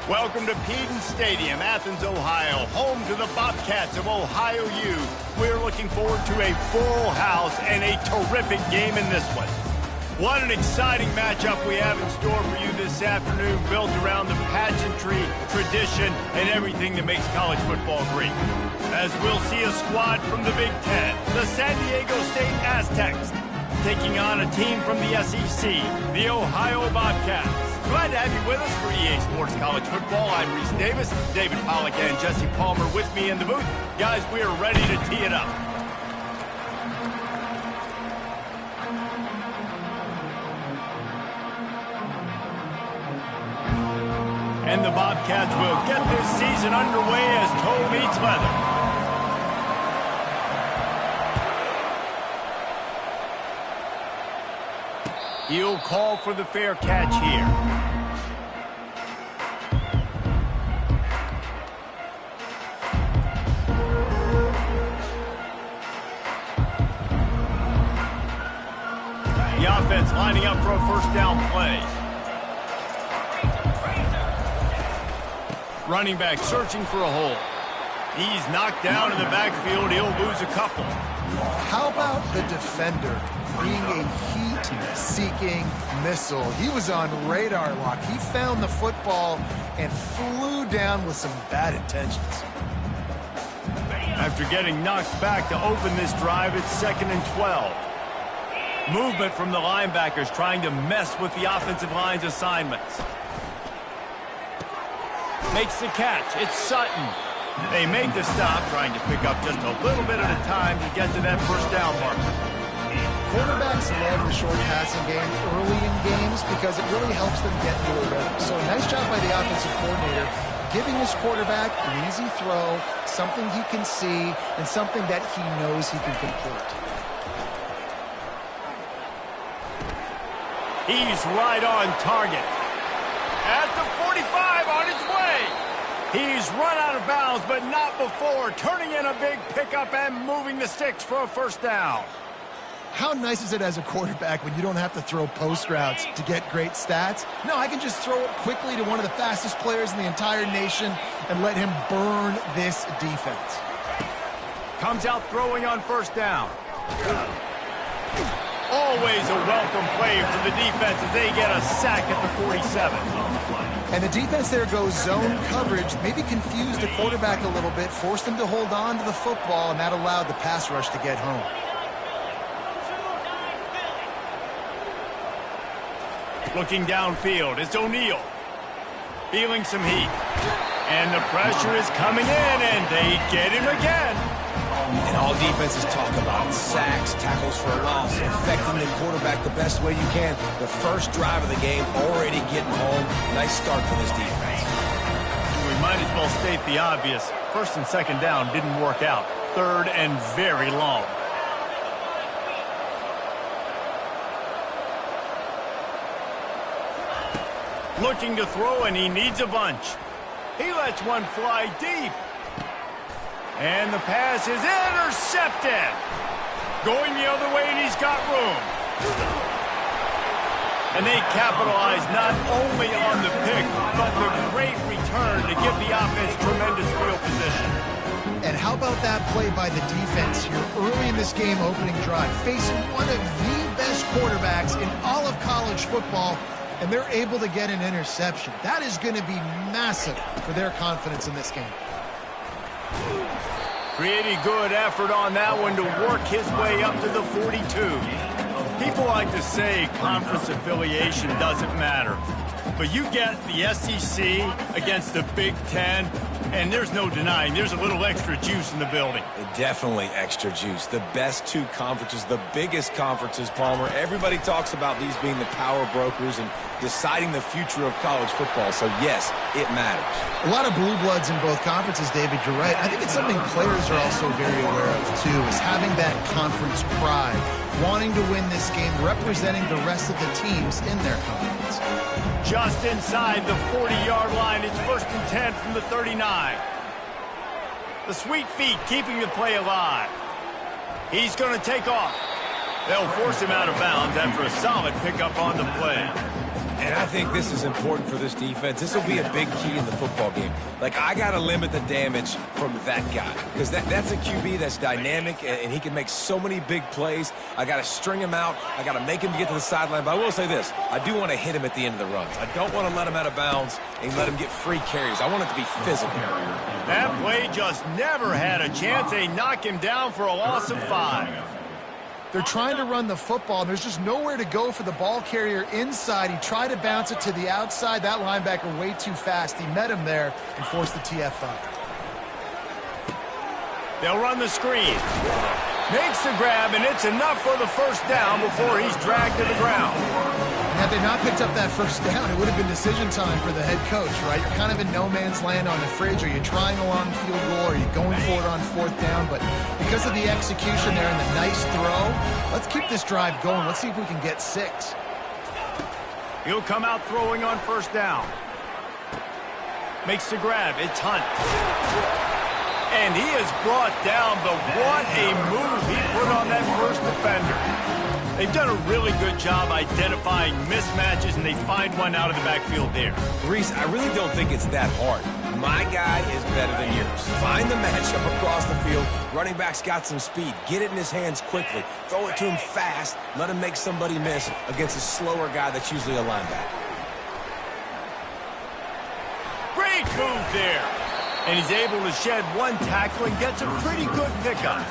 Welcome to Peden Stadium, Athens, Ohio, home to the Bobcats of Ohio U. We're looking forward to a full house and a terrific game in this one. What an exciting matchup we have in store for you this afternoon, built around the pageantry, tradition, and everything that makes college football great. As we'll see a squad from the Big Ten, the San Diego State Aztecs, taking on a team from the SEC, the Ohio Bobcats. Glad to have you with us for EA Sports College Football. I'm Reese Davis, David Pollack and Jesse Palmer with me in the booth. Guys, we are ready to tee it up. And the Bobcats will get this season underway as toe meets leather. He'll call for the fair catch here. The offense lining up for a first down play. Running back searching for a hole. He's knocked down in the backfield. He'll lose a couple. How about the defender being a heat-seeking missile? He was on radar lock. He found the football and flew down with some bad intentions. After getting knocked back to open this drive, it's 2nd and 12. Movement from the linebackers trying to mess with the offensive line's assignments. Makes the catch. It's Sutton. They make the stop, trying to pick up just a little bit at a time to get to that first down marker. Quarterbacks love the short passing game early in games because it really helps them get into a rhythm. So a nice job by the offensive coordinator, giving his quarterback an easy throw, something he can see, and something that he knows he can complete. He's right on target. At the 45, on his way. He's run out of bounds, but not before, turning in a big pickup and moving the sticks for a first down. How nice is it as a quarterback when you don't have to throw post routes to get great stats? No, I can just throw it quickly to one of the fastest players in the entire nation and let him burn this defense. Comes out throwing on first down. Always a welcome play for the defense as they get a sack at the 47. And the defense there goes zone coverage, maybe confused the quarterback a little bit, forced him to hold on to the football, and that allowed the pass rush to get home. Looking downfield, it's O'Neal. Feeling some heat. And the pressure is coming in, and they get him again. And all defenses talk about sacks, tackles for a loss, affecting the quarterback the best way you can. The first drive of the game, already getting home. Nice start for this defense. We might as well state the obvious. First and second down didn't work out. Third and very long. Looking to throw, and he needs a bunch. He lets one fly deep. And the pass is intercepted. Going the other way, and he's got room. And they capitalize not only on the pick, but the great return to give the offense tremendous field position. And how about that play by the defense here early in this game opening drive, facing one of the best quarterbacks in all of college football, and they're able to get an interception. That is going to be massive for their confidence in this game. Pretty good effort on that one to work his way up to the 42. People like to say conference affiliation doesn't matter. But you get the SEC against the Big Ten, and there's no denying there's a little extra juice in the building. Definitely extra juice. The best two conferences, the biggest conferences, Palmer. Everybody talks about these being the power brokers and deciding the future of college football. So, yes, it matters. A lot of blue bloods in both conferences, David. You're right. I think it's something players are also very aware of, too, is having that conference pride, wanting to win this game, representing the rest of the teams in their conference. Just inside the 40-yard line, it's 1st and 10 from the 39. The sweet feet keeping the play alive. He's going to take off. They'll force him out of bounds after a solid pickup on the play. And I think this is important for this defense. This will be a big key in the football game. Like, I got to limit the damage from that guy because that's a QB that's dynamic, and he can make so many big plays. I got to string him out. I got to make him get to the sideline. But I will say this. I do want to hit him at the end of the runs. I don't want to let him out of bounds and let him get free carries. I want it to be physical. That play just never had a chance. They knock him down for a loss of 5. They're trying to run the football, and there's just nowhere to go for the ball carrier inside. He tried to bounce it to the outside. That linebacker way too fast. He met him there and forced the TF up. They'll run the screen. Makes the grab, and it's enough for the first down before he's dragged to the ground. Had they not picked up that first down, it would have been decision time for the head coach, right? You're kind of in no man's land on the fridge. Are you trying a long field goal? Are you going for it on 4th down? But because of the execution there and the nice throw, let's keep this drive going. Let's see if we can get 6. He'll come out throwing on 1st down. Makes the grab. It's Hunt. And he is brought down, but what a move he put on that first defender. They've done a really good job identifying mismatches, and they find one out of the backfield there. Reese, I really don't think it's that hard. My guy is better than yours. Find the matchup across the field. Running back's got some speed. Get it in his hands quickly. Throw it to him fast. Let him make somebody miss against a slower guy that's usually a linebacker. Great move there. And he's able to shed one tackle and gets a pretty good pickup.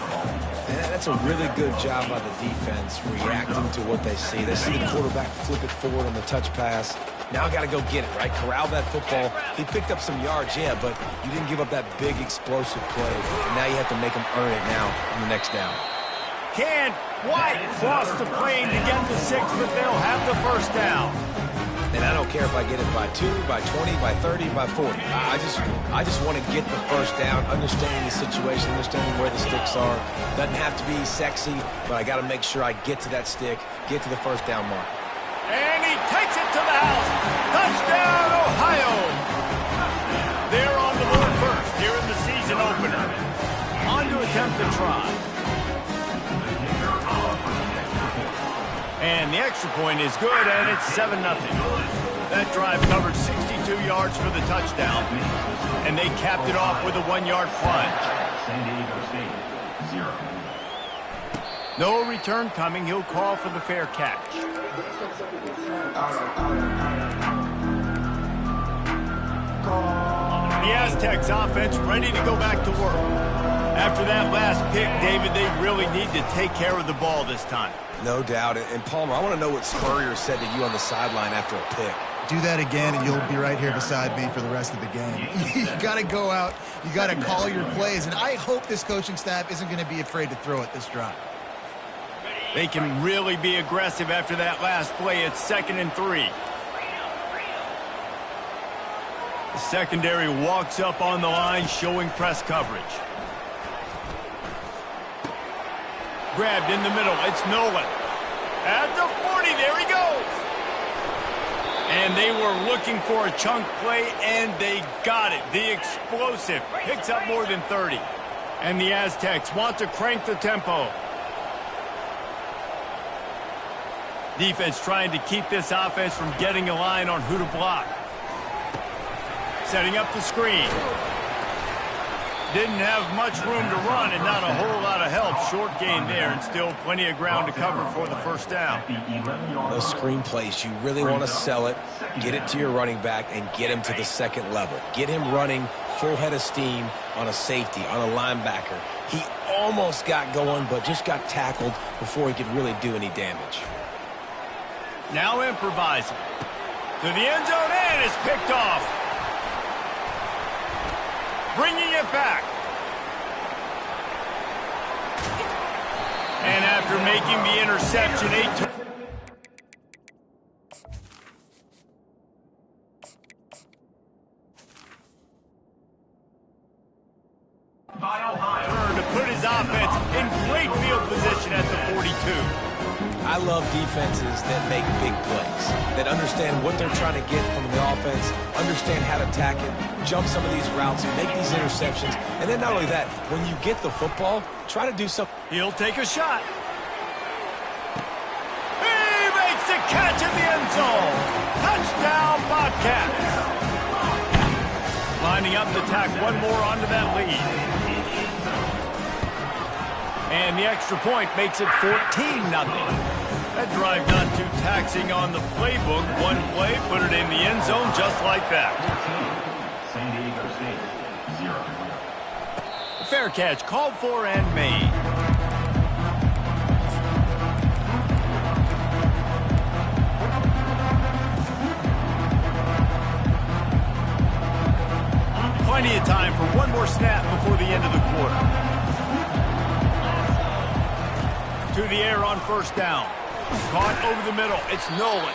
Yeah, that's a really good job by the defense, reacting to what they see. They see the quarterback flip it forward on the touch pass. Now I got to go get it, right? Corral that football. He picked up some yards, yeah, but you didn't give up that big explosive play. And now you have to make him earn it now on the next down. Can White cross the plane to get the 6, but they'll have the first down. And I don't care if I get it by 2, by 20, by 30, by 40. I just want to get the first down, understanding the situation, understanding where the sticks are. Doesn't have to be sexy, but I got to make sure I get to that stick, get to the first down mark. And he takes it to the house. Touchdown, Ohio. They're on the board first here in the season opener. On to attempt the try. And the extra point is good, and it's 7-0. That drive covered 62 yards for the touchdown, and they capped it off with a 1-yard plunge. No return coming. He'll call for the fair catch. The Aztecs offense ready to go back to work. After that last pick, David, they really need to take care of the ball this time. No doubt. And Palmer, I want to know what Spurrier said to you on the sideline after a pick. Do that again, and you'll be right here beside me for the rest of the game. You got to go out. You got to call your plays, and I hope this coaching staff isn't going to be afraid to throw it this drive. They can really be aggressive after that last play. It's 2nd and 3. The secondary walks up on the line, showing press coverage. Grabbed in the middle. It's Nolan. At the 40, there he goes. And they were looking for a chunk play, and they got it. The explosive picks up more than 30. And the Aztecs want to crank the tempo. Defense trying to keep this offense from getting a line on who to block. Setting up the screen. Didn't have much room to run and not a whole lot of help. Short gain there and still plenty of ground to cover for the first down. Those screen plays, you really want to sell it, get it to your running back, and get him to the second level. Get him running full head of steam on a safety, on a linebacker. He almost got going, but just got tackled before he could really do any damage. Now improvising. To the end zone, and it's picked off. Bringing it back. And after making the interception, turn to put his offense in great field position at the 42. I love defenses that make big plays, that understand what they're trying to get from the offense, understand how to attack it, jump some of these routes, make these interceptions, and then not only that, when you get the football, try to do something. He'll take a shot. He makes the catch in the end zone. Touchdown, Bobcats. Lining up to tack one more onto that lead. And the extra point makes it 14-0. That drive not too taxing on the playbook. One play, put it in the end zone just like that. San Diego State, 0. Fair catch called for and made. Plenty of time for one more snap before the end of the quarter. To the air on first down. Caught over the middle. It's Nolan.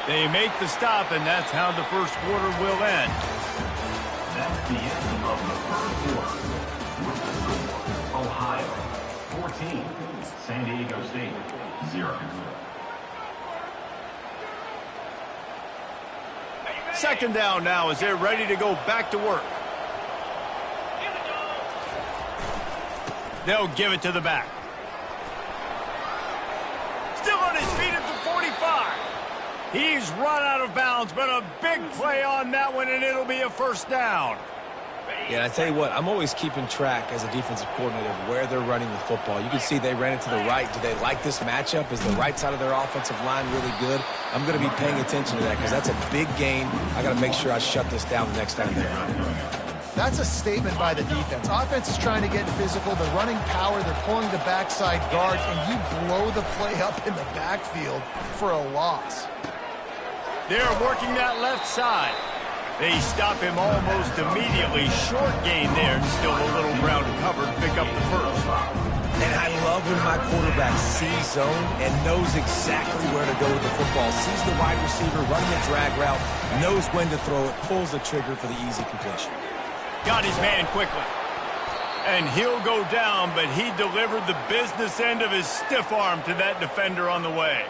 They make the stop, and that's how the first quarter will end. That's the end of the first quarter. With the score, Ohio 14, San Diego State 0. Second down now as they're ready to go back to work. They'll give it to the back. Still on his feet at the 45. He's run out of bounds, but a big play on that one, and it'll be a first down. Yeah, I tell you what, I'm always keeping track as a defensive coordinator of where they're running the football. You can see they ran it to the right. Do they like this matchup? Is the right side of their offensive line really good? I'm going to be paying attention to that because that's a big gain. I got to make sure I shut this down the next time they run it. That's a statement by the defense. Offense is trying to get physical. They're running power. They're pulling the backside guard, and you blow the play up in the backfield for a loss. They're working that left side. They stop him almost immediately. Short gain there. Still a little ground covered. Pick up the first. And I love when my quarterback sees zone and knows exactly where to go with the football. Sees the wide receiver running a drag route, knows when to throw it, pulls the trigger for the easy completion. Got his man quickly. And he'll go down, but he delivered the business end of his stiff arm to that defender on the way.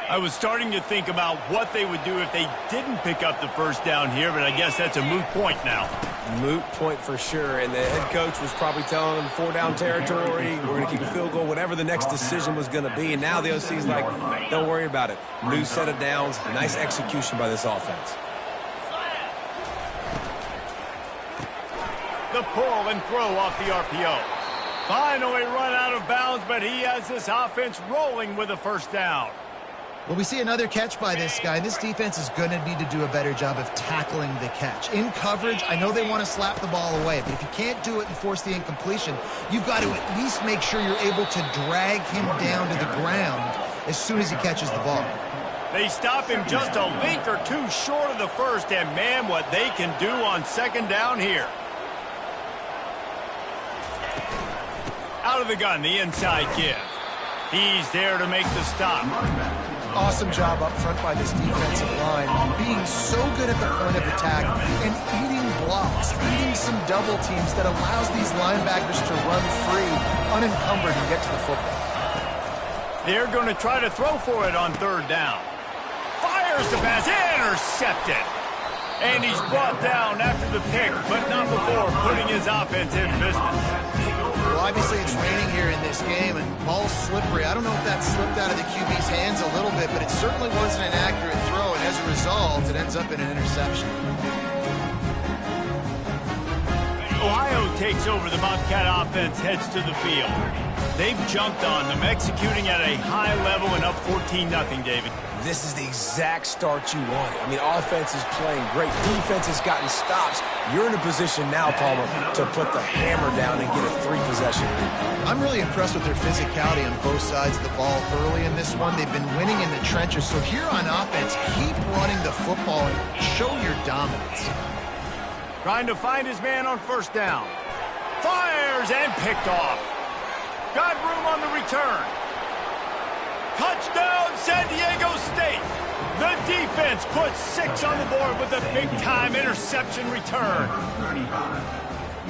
I was starting to think about what they would do if they didn't pick up the first down here, but I guess that's a moot point now. Moot point for sure, and the head coach was probably telling them 4-down territory, we're going to keep a field goal, whatever the next decision was going to be, and now the OC's like, don't worry about it. New set of downs, nice execution by this offense. The pull and throw off the RPO. Finally run out of bounds, but he has this offense rolling with a first down. Well, we see another catch by this guy. This defense is going to need to do a better job of tackling the catch. In coverage, I know they want to slap the ball away, but if you can't do it and force the incompletion, you've got to at least make sure you're able to drag him down to the ground as soon as he catches the ball. They stop him just a link or two short of the first, and man, what they can do on second down here. Out of the gun, the inside give. He's there to make the stop. Awesome job up front by this defensive line, being so good at the point of attack and eating blocks, eating some double teams that allows these linebackers to run free, unencumbered, and get to the football. They're going to try to throw for it on third down. Fires the pass, intercepted. And he's brought down after the pick, but not before putting his offense in business. Well, obviously it's raining here in this game, and ball's slippery. I don't know if that slipped out of the QB's hands a little bit, but it certainly wasn't an accurate throw, and as a result, it ends up in an interception. Ohio takes over. The Bobcat offense heads to the field. They've jumped on them, executing at a high level and up 14-0, David. This is the exact start you want. I mean, offense is playing great. Defense has gotten stops. You're in a position now, Palmer, to put the hammer down and get a 3-possession lead. I'm really impressed with their physicality on both sides of the ball early in this one. They've been winning in the trenches. So here on offense, keep running the football and show your dominance. Trying to find his man on first down. Fires and picked off. Got room on the return. Touchdown, San Diego State. The defense puts 6 on the board with a big-time interception return.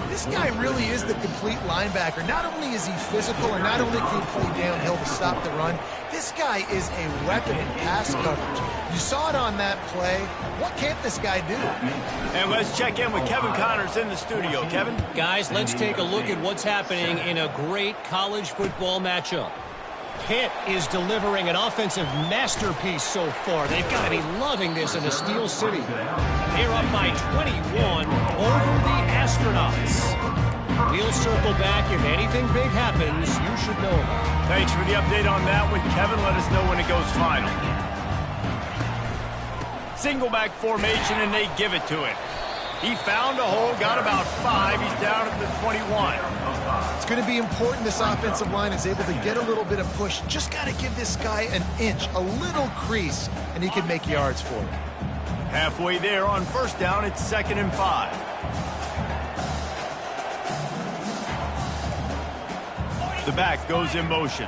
This guy really is the complete linebacker. Not only is he physical and not only can he play downhill to stop the run, this guy is a weapon in pass coverage. You saw it on that play. What can't this guy do? And let's check in with Kevin Connors in the studio. Kevin? Guys, let's take a look at what's happening in a great college football matchup. Pitt is delivering an offensive masterpiece so far. They've got to be loving this in the Steel City. They're up by 21 over the Astronauts. We'll circle back. If anything big happens, you should know about it. Thanks for the update on that one, Kevin. Let us know when it goes final. Single back formation, and they give it to him. He found a hole, got about 5. He's down at the 21. It's going to be important this offensive line is able to get a little bit of push. Just got to give this guy an inch, a little crease, and he can make yards for it. Halfway there on first down, it's 2nd and 5. The back goes in motion.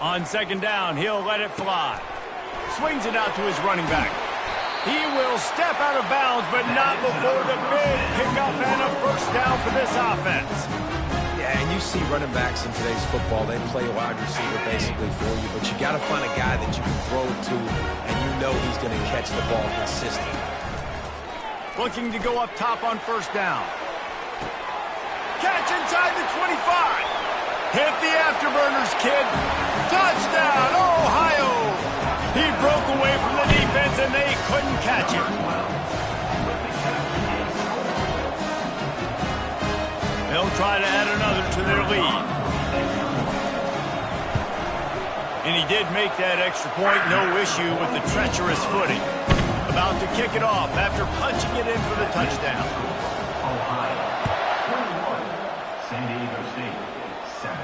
On 2nd down, he'll let it fly. Swings it out to his running back. He will step out of bounds, but not before the big pickup and a first down for this offense. Yeah, and you see running backs in today's football, they play a wide receiver basically for you, but you got to find a guy that you can throw it to, and you know he's going to catch the ball consistently. Looking to go up top on first down. Catch inside the 25. Hit the afterburners, kid. Touchdown, Ohio! He broke away from the defense, and they couldn't catch him. They'll try to add another to their lead. And he did make that extra point, no issue with the treacherous footing. About to kick it off after punching it in for the touchdown. Ohio, 21. San Diego State, 7.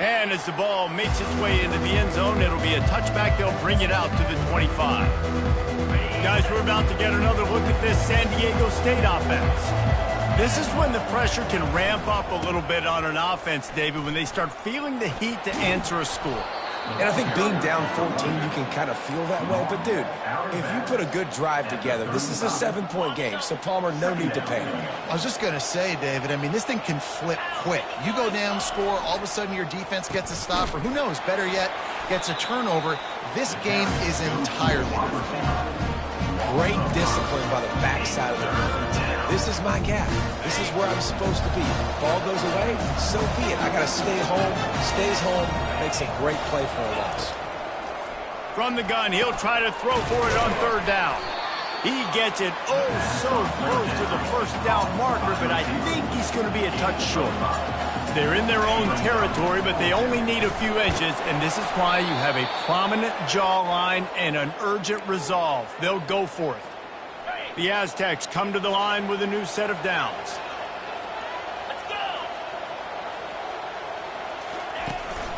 And as the ball makes its way into the end zone, it'll be a touchback. They'll bring it out to the 25. Guys, we're about to get another look at this San Diego State offense. This is when the pressure can ramp up a little bit on an offense, David, when they start feeling the heat to answer a score. And I think being down 14, you can kind of feel that way. But, dude, if you put a good drive together, this is a 7-point game. So, Palmer, no need to panic. I was just going to say, David, I mean, this thing can flip quick. You go down, score, all of a sudden your defense gets a stop, or who knows, better yet, gets a turnover. This game is entirely different. Great discipline by the backside of the defense. This is my gap. This is where I'm supposed to be. Ball goes away, so be it. I got to stay home. Stays home. Makes a great play for a loss. From the gun, he'll try to throw for it on 3rd down. He gets it so close to the first down marker, but I think he's going to be a touch short. They're in their own territory, but they only need a few inches, and this is why you have a prominent jawline and an urgent resolve. They'll go for it. The Aztecs come to the line with a new set of downs.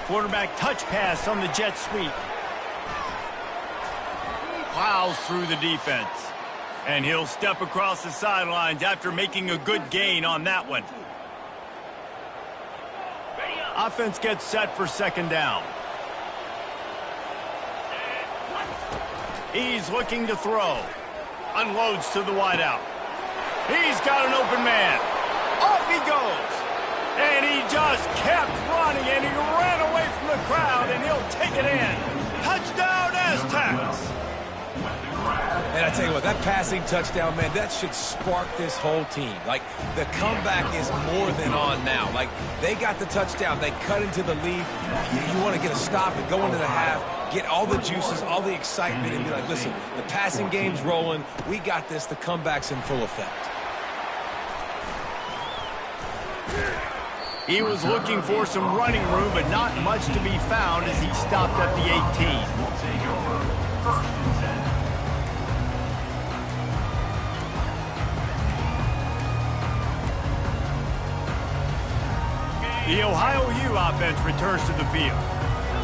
Quarterback touch pass on the jet sweep. Plows through the defense. And he'll step across the sidelines after making a good gain on that one. Offense gets set for 2nd down. He's looking to throw. Unloads to the wideout. He's got an open man. Off he goes. And he just kept running, and he ran away from the crowd, and he'll take it in. Touchdown, Aztecs! And I tell you what, that passing touchdown, man, that should spark this whole team. Like, the comeback is more than on now. Like, they got the touchdown. They cut into the lead. You want to get a stop and go into the half, get all the juices, all the excitement, and be like, listen, the passing game's rolling. We got this. The comeback's in full effect. He was looking for some running room, but not much to be found as he stopped at the 18. The Ohio U offense returns to the field.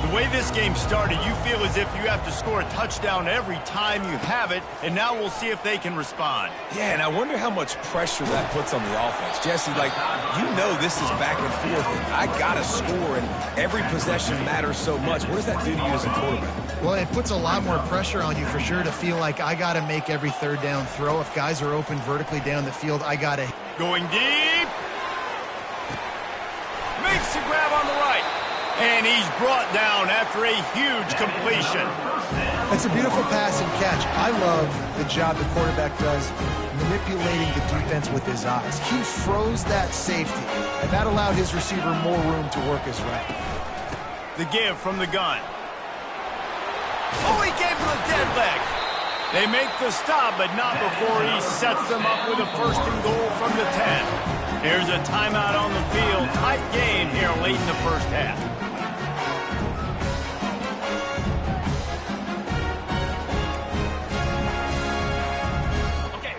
The way this game started, you feel as if you have to score a touchdown every time you have it, and now we'll see if they can respond. Yeah, and I wonder how much pressure that puts on the offense. Jesse, like, you know this is back and forth, and I got to score, and every possession matters so much. What does that do to you as a quarterback? Well, it puts a lot more pressure on you for sure to feel like I got to make every 3rd down throw. If guys are open vertically down the field, I got to. Going deep. Makes the grab on the right. And he's brought down after a huge completion. It's a beautiful pass and catch. I love the job the quarterback does manipulating the defense with his eyes. He froze that safety, and that allowed his receiver more room to work his route. The give from the gun. Oh, he gave him a dead leg. They make the stop, but not before he sets them up with a first and goal from the 10. Here's a timeout on the field. Tight game here late in the first half.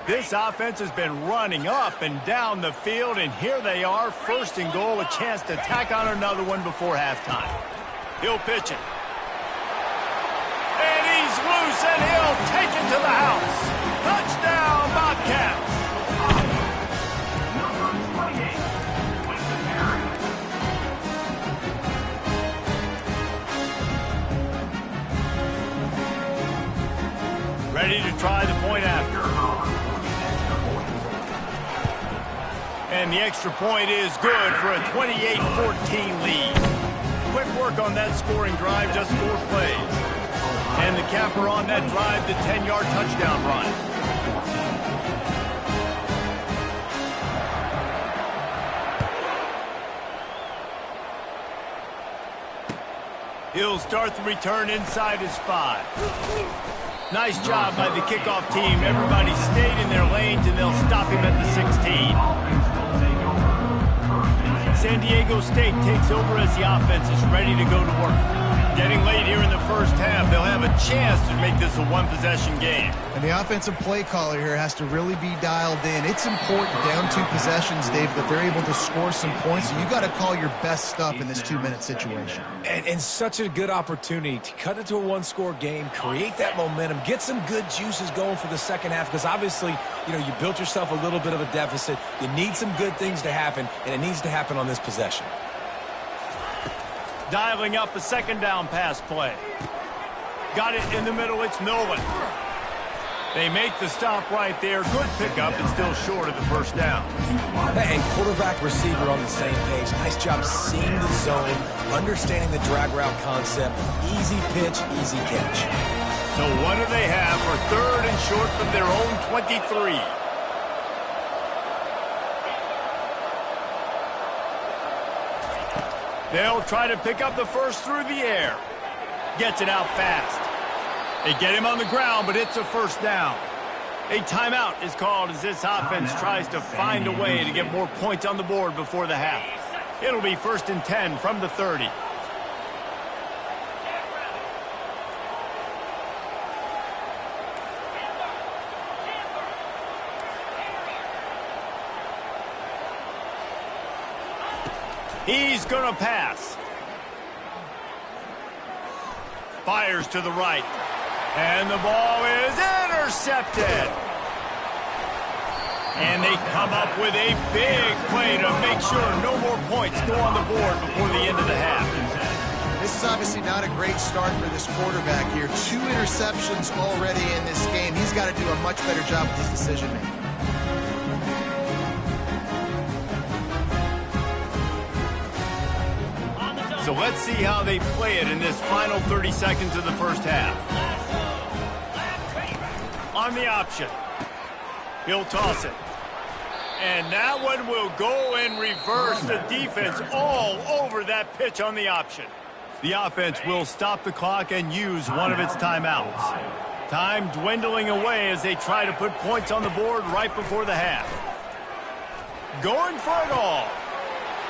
This offense has been running up and down the field, and here they are, first and goal, a chance to tack on another one before halftime. He'll pitch it. And he's loose, and he'll take it to the house. Touchdown, Bobcats. Ready to try the point after. And the extra point is good for a 28-14 lead. Quick work on that scoring drive, just 4 plays. And the capper on that drive, the 10-yard touchdown run. He'll start the return inside his 5. Nice job by the kickoff team. Everybody stayed in their lanes, and they'll stop him at the 16. San Diego State takes over as the offense is ready to go to work. Getting late here in the first half, they'll have a chance to make this a one-possession game. And the offensive play caller here has to really be dialed in. It's important down 2 possessions, Dave, that they're able to score some points. So you got to call your best stuff in this 2-minute situation. And such a good opportunity to cut it to a 1-score game, create that momentum, get some good juices going for the second half, because obviously, you know, you built yourself a little bit of a deficit. You need some good things to happen, and it needs to happen on this possession. Dialing up a second down pass play. Got it in the middle. It's Nolan. They make the stop right there. Good pickup and still short of the first down. And quarterback receiver on the same page. Nice job seeing the zone, understanding the drag route concept. Easy pitch, easy catch. So what do they have for third and short from their own 23? They'll try to pick up the first through the air. Gets it out fast. They get him on the ground, but it's a first down. A timeout is called as this offense tries to find a way to get more points on the board before the half. It'll be 1st and 10 from the 30. He's going to pass. Fires to the right. And the ball is intercepted. And they come up with a big play to make sure no more points go on the board before the end of the half. This is obviously not a great start for this quarterback here. 2 interceptions already in this game. He's got to do a much better job with his decision-making. So let's see how they play it in this final 30 seconds of the first half. On the option. He'll toss it. And that one will go in reverse. The defense all over that pitch on the option. The offense will stop the clock and use one of its timeouts. Time dwindling away as they try to put points on the board right before the half. Going for it all.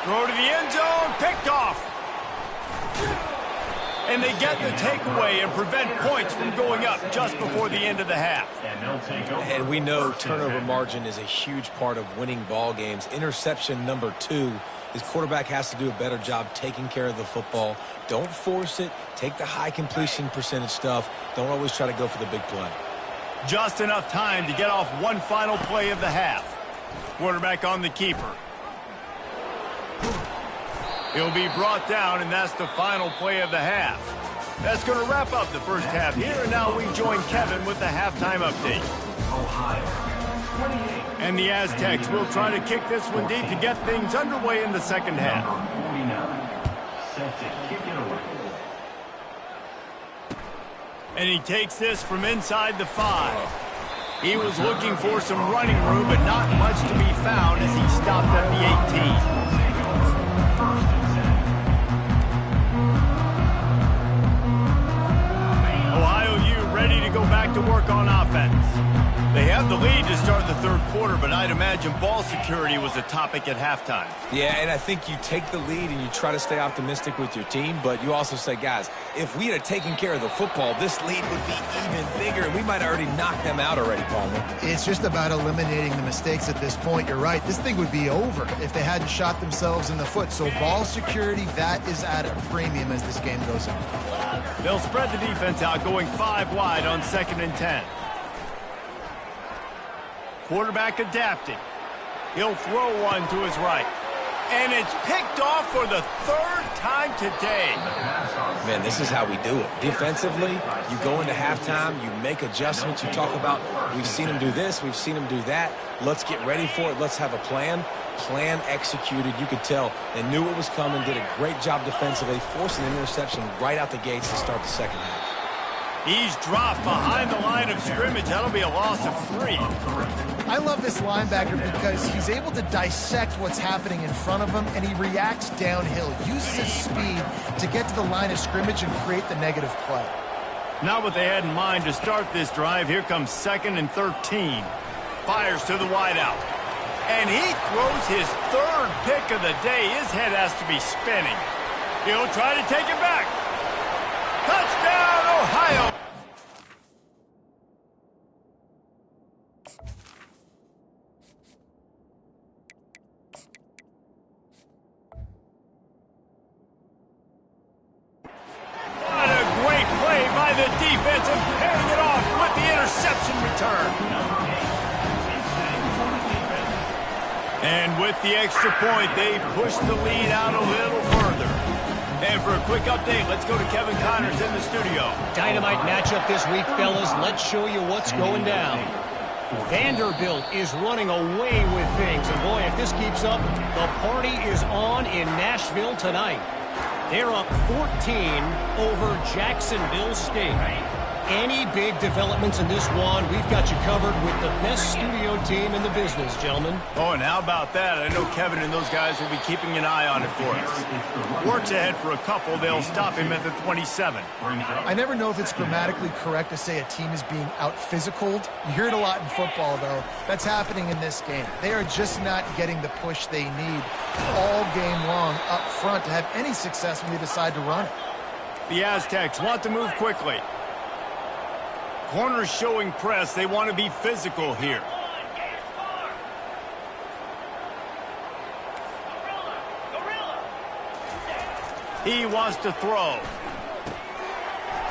Throw to the end zone. Picked off. And they get the takeaway and prevent points from going up just before the end of the half. And we know turnover margin is a huge part of winning ball games. Interception number 2. His quarterback has to do a better job taking care of the football. Don't force it. Take the high completion percentage stuff. Don't always try to go for the big play. Just enough time to get off one final play of the half. Quarterback on the keeper. He'll be brought down, and that's the final play of the half. That's going to wrap up the first half here, and now we join Kevin with the halftime update. And the Aztecs will try to kick this one deep to get things underway in the second half. And he takes this from inside the 5. He was looking for some running room, but not much to be found as he stopped at the 18. on offense. They have the lead to start the third quarter, but I'd imagine ball security was a topic at halftime. Yeah, and I think you take the lead and you try to stay optimistic with your team, but you also say, guys, if we had taken care of the football, this lead would be even bigger, and we might have already knocked them out already, Palmer. It's just about eliminating the mistakes at this point. You're right. This thing would be over if they hadn't shot themselves in the foot. So ball security, that is at a premium as this game goes on. They'll spread the defense out, going 5 wide on 2nd and 10. Quarterback adapting. He'll throw one to his right. And it's picked off for the 3rd time today. Man, this is how we do it. Defensively, you go into halftime, you make adjustments, you talk about, we've seen them do this, we've seen them do that. Let's get ready for it. Let's have a plan. Plan executed. You could tell they knew what was coming, did a great job defensively, forcing an interception right out the gates to start the second half. He's dropped behind the line of scrimmage. That'll be a loss of 3. I love this linebacker because he's able to dissect what's happening in front of him, and he reacts downhill, uses his speed to get to the line of scrimmage and create the negative play. Not what they had in mind to start this drive. Here comes 2nd and 13. Fires to the wideout. And he throws his 3rd pick of the day. His head has to be spinning. He'll try to take it back. Touchdown, Ohio! What a great play by the defense and pairing it off with the interception return. And with the extra point, they push the lead out a little further. And for a quick update, let's go to Kevin Connors in the studio. Dynamite matchup this week, fellas. Let's show you what's going down. Vanderbilt is running away with things. And boy, if this keeps up, the party is on in Nashville tonight. They're up 14 over Jacksonville State. Any big developments in this one, we've got you covered with the best studio team in the business, gentlemen. Oh, and how about that? I know Kevin and those guys will be keeping an eye on it for us. Works ahead for a couple. They'll stop him at the 27. I never know if it's grammatically correct to say a team is being out-physicaled. You hear it a lot in football, though. That's happening in this game. They are just not getting the push they need all game long up front to have any success when they decide to run it. The Aztecs want to move quickly. Corners showing press. They want to be physical here. He wants to throw.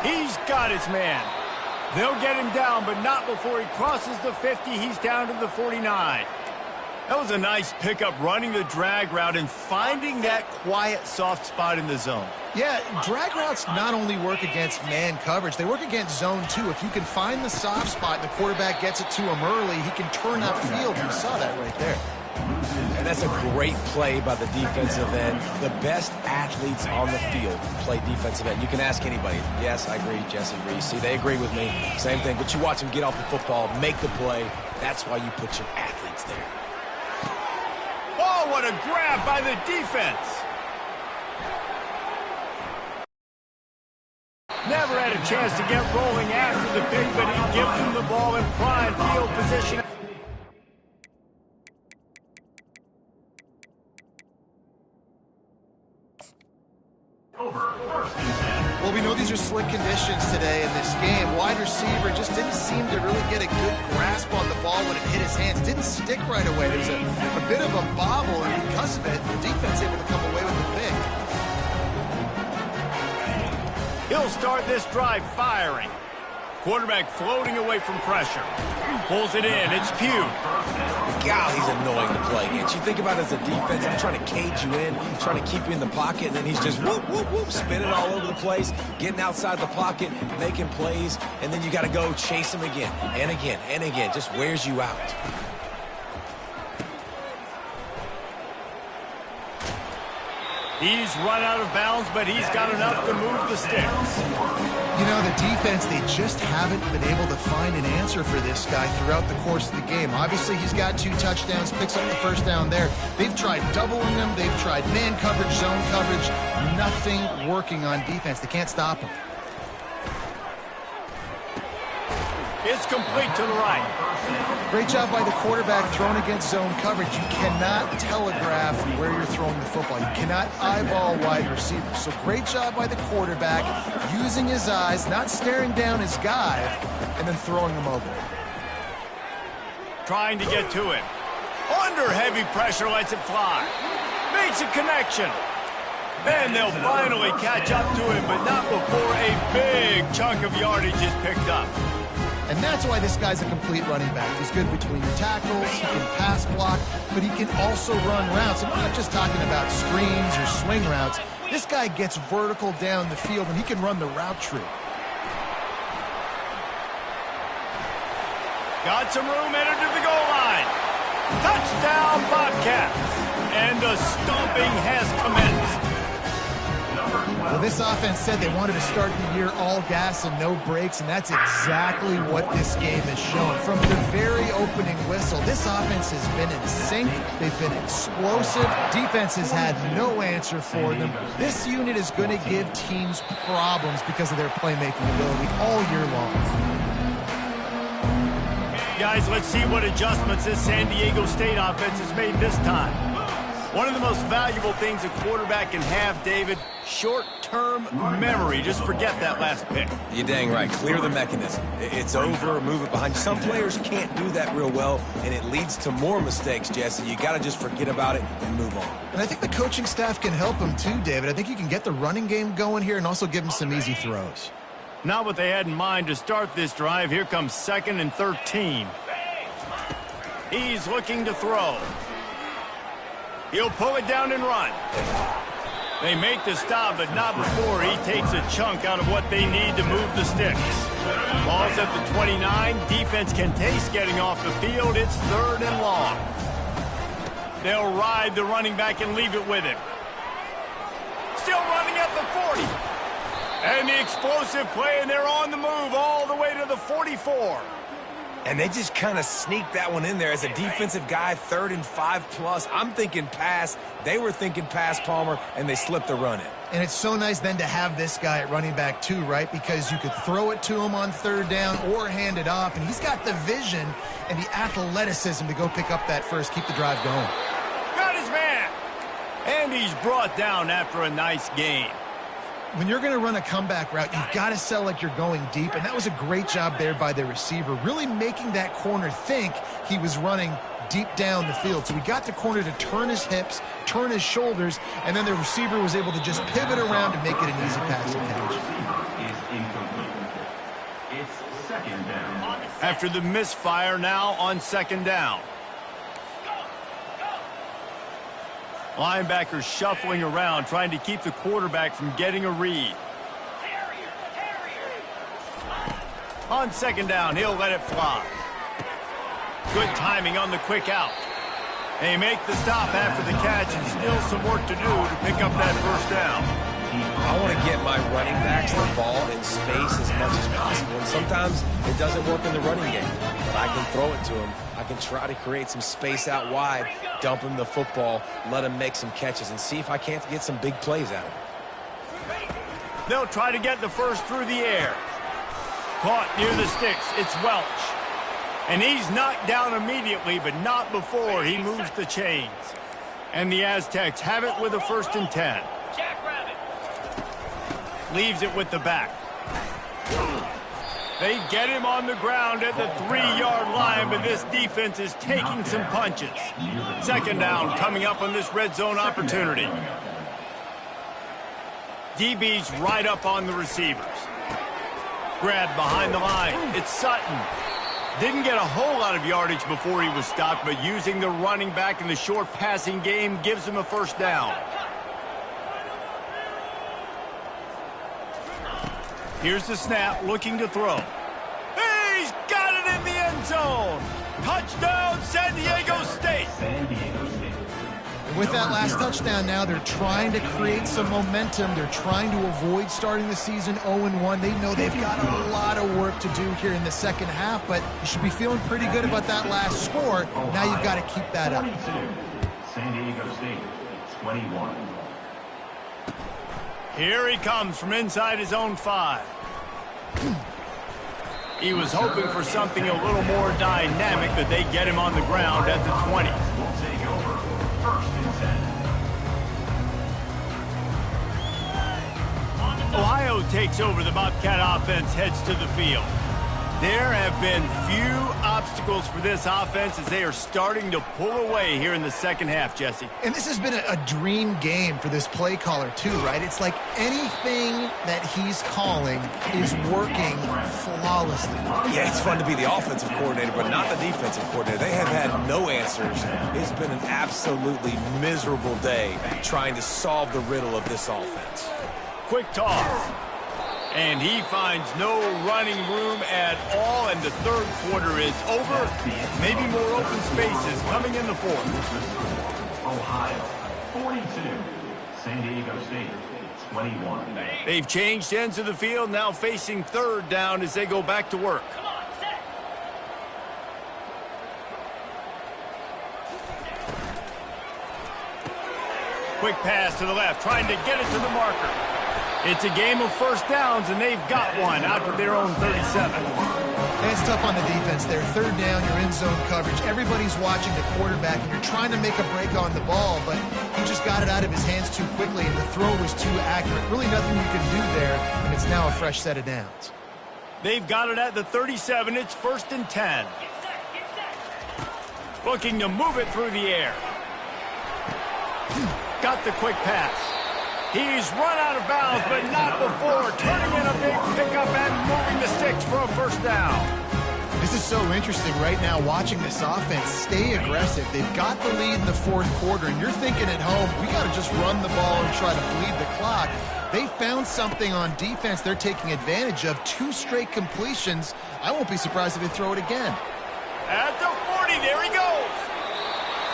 He's got his man. They'll get him down, but not before he crosses the 50. He's down to the 49. That was a nice pickup, running the drag route and finding that quiet, soft spot in the zone. Yeah, drag routes not only work against man coverage, they work against zone too. If you can find the soft spot, the quarterback gets it to him early, he can turn upfield. You saw that right there. And that's a great play by the defensive end. The best athletes on the field play defensive end. You can ask anybody. Yes, I agree. Jesse agrees. See, they agree with me. Same thing. But you watch them get off the football, make the play. That's why you put your athletes there. Oh, what a grab by the defense. Never had a chance to get rolling after the pick, but he gives him the ball in prime field position. Well, we know these are slick conditions today in this game. Wide receiver just didn't seem to really get a good grasp on the ball when it hit his hands. Didn't stick right away. There was a bit of a bobble, and because of it, the defense able to come away with the pick. He'll start this drive firing. Quarterback floating away from pressure. Pulls it in. It's Pugh. God, he's annoying to play against. You think about it as a defense, I'm trying to cage you in, trying to keep you in the pocket, and then he's just whoop, whoop, whoop, spinning all over the place, getting outside the pocket, making plays, and then you got to go chase him again and again and again. Just wears you out. He's run out of bounds, but he's got enough to move the sticks. You know, the defense, they just haven't been able to find an answer for this guy throughout the course of the game. Obviously, he's got 2 touchdowns, picks up the first down there. They've tried doubling him. They've tried man coverage, zone coverage. Nothing working on defense. They can't stop him. It's complete to the right. Great job by the quarterback throwing against zone coverage. You cannot telegraph where you're throwing the football. You cannot eyeball wide receivers. So great job by the quarterback using his eyes, not staring down his guy, and then throwing him over. Trying to get to him. Under heavy pressure, lets it fly. Makes a connection. Then they'll finally catch up to him, but not before a big chunk of yardage is picked up. And that's why this guy's a complete running back. He's good between tackles, he can pass block, but he can also run routes. And we're not just talking about screens or swing routes. This guy gets vertical down the field, and he can run the route tree. Got some room, headed to the goal line. Touchdown, Bobcats. And the stomping has commenced. Well, this offense said they wanted to start the year all gas and no brakes, and that's exactly what this game has shown. From the very opening whistle, this offense has been in sync. They've been explosive. Defense has had no answer for them. This unit is going to give teams problems because of their playmaking ability all year long. Guys, let's see what adjustments this San Diego State offense has made this time. One of the most valuable things a quarterback can have, David, short-term memory. Just forget that last pick. You're dang right. Clear the mechanism. It's over, move it behind. Some players can't do that real well, and it leads to more mistakes, Jesse. You got to just forget about it and move on. And I think the coaching staff can help him too, David. I think you can get the running game going here and also give him some easy throws. Not what they had in mind to start this drive. Here comes 2nd and 13. He's looking to throw. He'll pull it down and run. They make the stop, but not before he takes a chunk out of what they need to move the sticks. Ball's at the 29. Defense can taste getting off the field. It's 3rd and long. They'll ride the running back and leave it with him. Still running at the 40. And the explosive play, and they're on the move all the way to the 44. And they just kind of sneaked that one in there as a defensive guy, 3rd and 5+. I'm thinking pass. They were thinking pass, Palmer, and they slipped the run in. And it's so nice then to have this guy at running back too, right? Because you could throw it to him on 3rd down or hand it off. And he's got the vision and the athleticism to go pick up that first, keep the drive going. Got his man. And he's brought down after a nice gain. When you're going to run a comeback route, you've got to sell like you're going deep, and that was a great job there by the receiver, really making that corner think he was running deep down the field. So we got the corner to turn his hips, turn his shoulders, and then the receiver was able to just pivot around and make it an easy pass and catch. It's 2nd down. After the misfire, now on 2nd down. Linebackers shuffling around, trying to keep the quarterback from getting a read. On 2nd down, he'll let it fly. Good timing on the quick out. They make the stop after the catch, and still some work to do to pick up that 1st down. I want to get my running backs the ball in space as much as possible. And sometimes it doesn't work in the running game, but I can throw it to him. I can try to create some space out wide, dump him the football, let him make some catches, and see if I can't get some big plays out of it. They'll try to get the first through the air. Caught near the sticks. It's Welch. And he's knocked down immediately, but not before he moves the chains. And the Aztecs have it with a 1st and 10. Leaves it with the back. They get him on the ground at the 3-yard line, but this defense is taking some punches. 2nd down coming up on this red zone opportunity. DB's right up on the receivers. Grabbed behind the line. It's Sutton. Didn't get a whole lot of yardage before he was stopped, but using the running back in the short passing game gives him a 1st down. Here's the snap, looking to throw. He's got it in the end zone. Touchdown, San Diego State. And with that last touchdown now, they're trying to create some momentum. They're trying to avoid starting the season 0-1. They know they've got a lot of work to do here in the 2nd half, but you should be feeling pretty good about that last score. Now you've got to keep that up. San Diego State, 21. Here he comes from inside his own 5. He was hoping for something a little more dynamic, but they get him on the ground at the 20. Will take over. First and 10. Ohio takes over. The Bobcat offense heads to the field. There have been few obstacles for this offense as they are starting to pull away here in the second half, Jesse. And this has been a dream game for this play caller too, right? It's like anything that he's calling is working flawlessly. Yeah, it's fun to be the offensive coordinator, but not the defensive coordinator. They have had no answers. It's been an absolutely miserable day trying to solve the riddle of this offense. Quick toss. And he finds no running room at all, and the third quarter is over. Maybe more open spaces coming in the fourth. Ohio, 42. San Diego State, 21. They've changed ends of the field, now facing third down as they go back to work. Quick pass to the left, trying to get it to the marker. It's a game of first downs, and they've got one out to their own 37. And it's tough on the defense there. Third down, you're in zone coverage. Everybody's watching the quarterback, and you're trying to make a break on the ball, but he just got it out of his hands too quickly, and the throw was too accurate. Really nothing you can do there, and it's now a fresh set of downs. They've got it at the 37. It's first and 10. Looking to move it through the air. Got the quick pass. He's run out of bounds, but not before turning in a big pickup and moving the sticks for a first down. This is so interesting right now watching this offense stay aggressive. They've got the lead in the fourth quarter, and you're thinking at home, we got to just run the ball and try to bleed the clock. They found something on defense they're taking advantage of. 2 straight completions. I won't be surprised if they throw it again. At the 40, there he goes.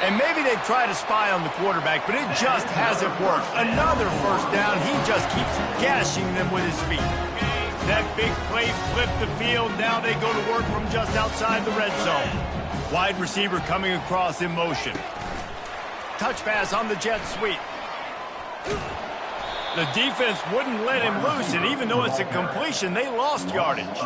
And maybe they've tried to spy on the quarterback, but it just hasn't worked. Another first down. He just keeps gashing them with his feet. That big play flipped the field. Now they go to work from just outside the red zone. Wide receiver coming across in motion. Touch pass on the jet sweep. The defense wouldn't let him loose, and even though it's a completion, they lost yardage.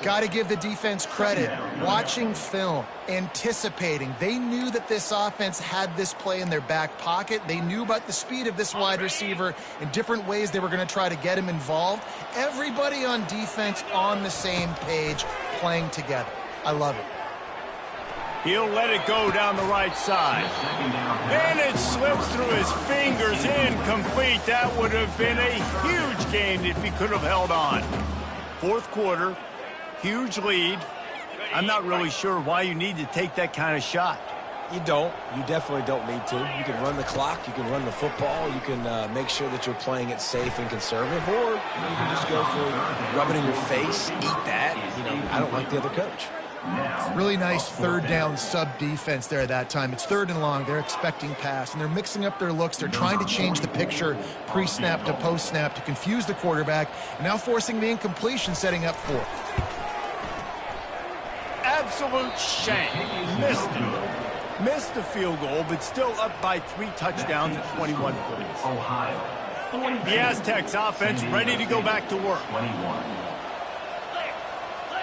Got to give the defense credit. Watching film, anticipating. They knew that this offense had this play in their back pocket. They knew about the speed of this wide receiver in different ways they were going to try to get him involved. Everybody on defense on the same page, playing together. I love it. He'll let it go down the right side. And it slips through his fingers, incomplete. That would have been a huge game if he could have held on. Fourth quarter, huge lead. I'm not really sure why you need to take that kind of shot. You don't. You definitely don't need to. You can run the clock. You can run the football. You can make sure that you're playing it safe and conservative, or you can just go for rub it in your face, eat that. You know, I don't like the other coach. Really nice third down sub defense there at that time. It's third and long. They're expecting pass, and they're mixing up their looks. They're trying to change the picture pre-snap to post-snap to confuse the quarterback, and now forcing the incompletion, setting up fourth. Absolute shame. Missed the field goal, but still up by 3 touchdowns at 21 points. Ohio. The Aztecs offense ready to go back to work. 21.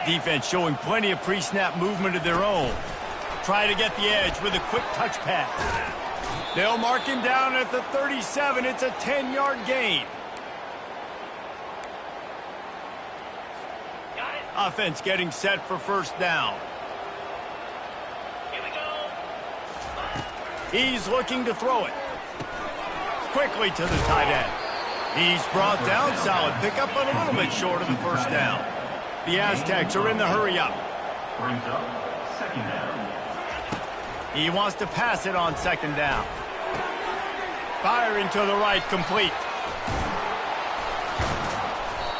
Defense showing plenty of pre-snap movement of their own. Try to get the edge with a quick touch pass. They'll mark him down at the 37. It's a 10-yard gain. Offense getting set for first down. Here we go. He's looking to throw it. Quickly to the tight end. He's brought down. Solid pickup, but a little bit short of the first down. The Aztecs are in the hurry-up. Brings up second down. He wants to pass it on second down. Firing to the right, complete.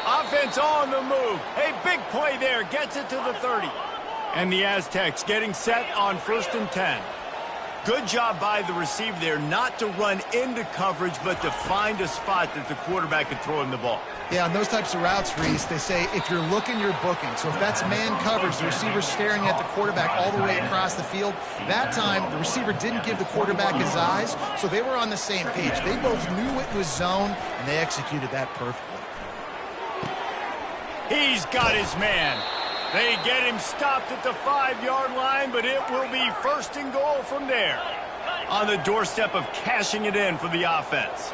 Offense on the move. A big play there. Gets it to the 30. And the Aztecs getting set on first and 10. Good job by the receiver there not to run into coverage, but to find a spot that the quarterback could throw him the ball. Yeah, on those types of routes, Reese, they say if you're looking, you're booking. So if that's man coverage, the receiver's staring at the quarterback all the way across the field. That time, the receiver didn't give the quarterback his eyes, so they were on the same page. They both knew it was zone, and they executed that perfectly. He's got his man. They get him stopped at the 5-yard line, but it will be 1st and goal from there. On the doorstep of cashing it in for the offense.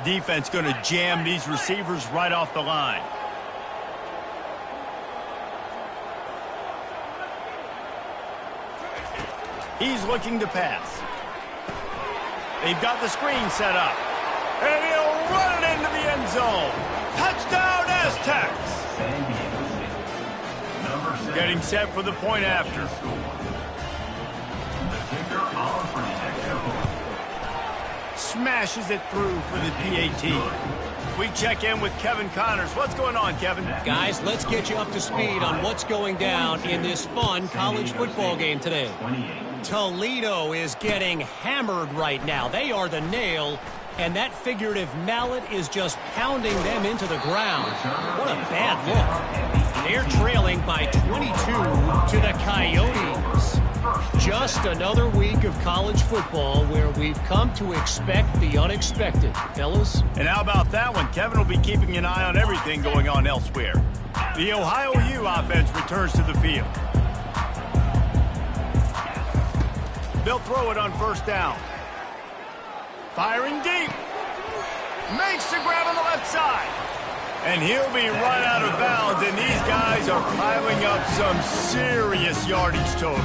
Defense going to jam these receivers right off the line. He's looking to pass. They've got the screen set up. And he'll run it into the end zone. Touchdown, Aztecs! Getting set for the point after. Smashes it through for the PAT. We check in with Kevin Connors. What's going on, Kevin? Guys, let's get you up to speed on what's going down in this fun college football game today. Toledo is getting hammered right now. They are the nail, and that figurative mallet is just pounding them into the ground. What a bad look. They're trailing by 22 to the Coyotes. Just another week of college football where we've come to expect the unexpected, fellas. And how about that one? Kevin will be keeping an eye on everything going on elsewhere. The Ohio U offense returns to the field. They'll throw it on 1st down. Firing deep. Makes the grab on the left side. And he'll be run out of bounds, and these guys are piling up some serious yardage totals.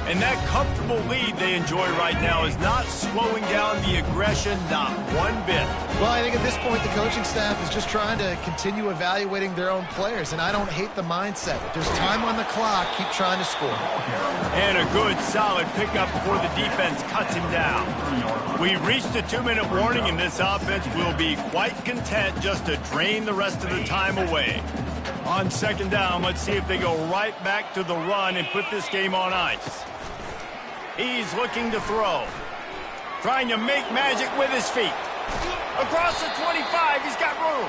And that comfortable lead they enjoy right now is not slowing down the aggression, not one bit. Well, I think at this point the coaching staff is just trying to continue evaluating their own players, and I don't hate the mindset. If there's time on the clock, keep trying to score. And a good, solid pickup before the defense cuts him down. We've reached the 2-minute warning, and this offense will be quite content just to drain the rest of the time away. On 2nd down, let's see if they go right back to the run and put this game on ice. He's looking to throw. Trying to make magic with his feet. Across the 25, he's got room.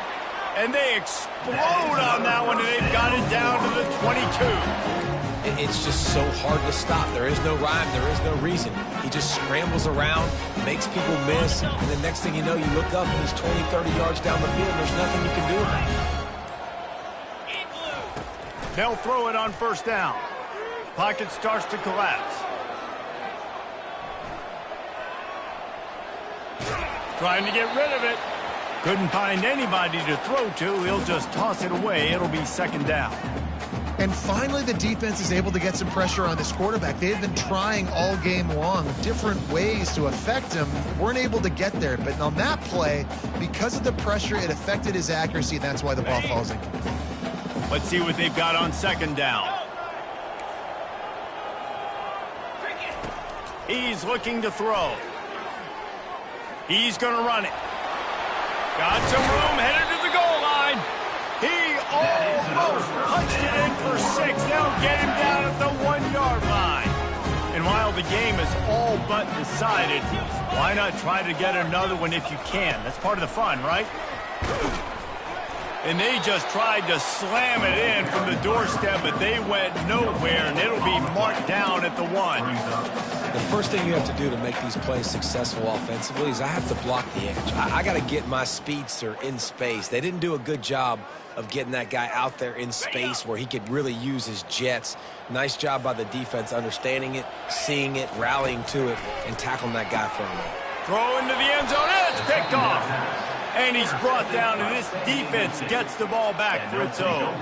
And they explode on that one, and they've got it down to the 22. It's just so hard to stop. There is no rhyme. There is no reason. He just scrambles around, makes people miss, and the next thing you know, you look up and he's 20, 30 yards down the field, and there's nothing you can do about it. They'll throw it on 1st down. Pocket starts to collapse. Trying to get rid of it. Couldn't find anybody to throw to. He'll just toss it away. It'll be 2nd down. And finally, the defense is able to get some pressure on this quarterback. They've been trying all game long different ways to affect him. Weren't able to get there. But on that play, because of the pressure, it affected his accuracy, and that's why the ball falls in. Let's see what they've got on 2nd down. He's looking to throw. He's going to run it. Got some room, headed to the goal line. He almost punched it in for 6. They'll get him down at the 1-yard line. And while the game is all but decided, why not try to get another one if you can? That's part of the fun, right? And they just tried to slam it in from the doorstep, but they went nowhere, and it'll be marked down at the 1. The first thing you have to do to make these plays successful offensively is I have to block the edge. I got to get my speedster in space. They didn't do a good job of getting that guy out there in space where he could really use his jets. Nice job by the defense understanding it, seeing it, rallying to it, and tackling that guy firmly. Throw into the end zone, and it's picked off. And he's brought down, and this defense gets the ball back for its own.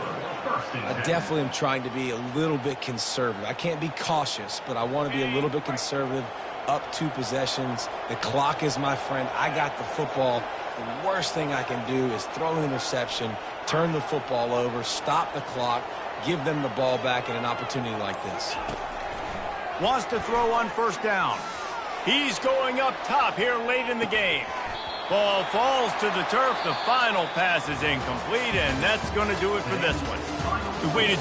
I definitely am trying to be a little bit conservative. I can't be cautious, but I want to be a little bit conservative. Up 2 possessions. The clock is my friend. I got the football. The worst thing I can do is throw an interception, turn the football over, stop the clock, give them the ball back in an opportunity like this. Wants to throw on 1st down. He's going up top here late in the game. Ball falls to the turf. The final pass is incomplete, and that's going to do it for this one. We waited